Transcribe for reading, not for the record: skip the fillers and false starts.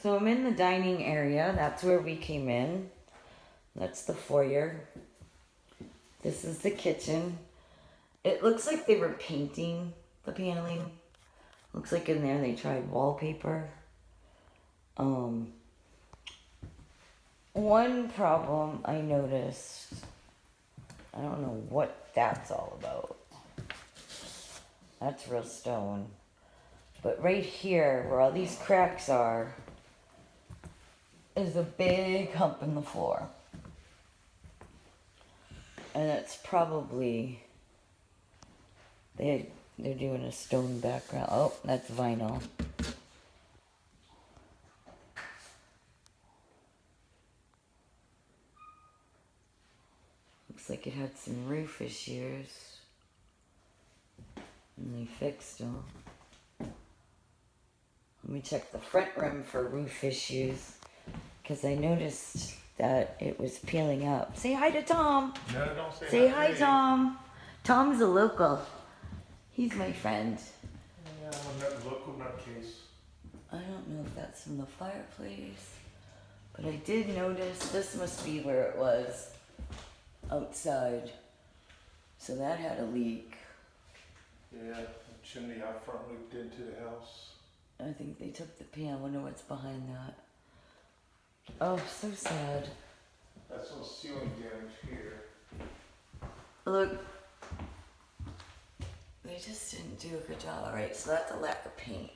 So I'm in the dining area. That's where we came in. That's the foyer. This is the kitchen. It looks like they were painting the paneling. Looks like in there they tried wallpaper. One problem I noticed, I don't know what that's all about. That's real stone. But right here, where all these cracks are, is a big hump in the floor. And it's probably, they're doing a stone background. Oh, that's vinyl. Looks like it had some roof issues. And they fixed them. Let me check the front room for roof issues. Because I noticed that it was peeling up. Say hi to Tom. No, don't say, Say hi, Tom. Tom's a local. He's my friend. Yeah, I'm a local nutcase. I don't know if that's from the fireplace. But I did notice this must be where it was outside. So that had a leak. Yeah, the chimney out front leaked into the house. I think they took the pan. I wonder what's behind that. Oh, so sad. That's some ceiling damage here. Look. They just didn't do a good job. Alright, so that's a lack of paint.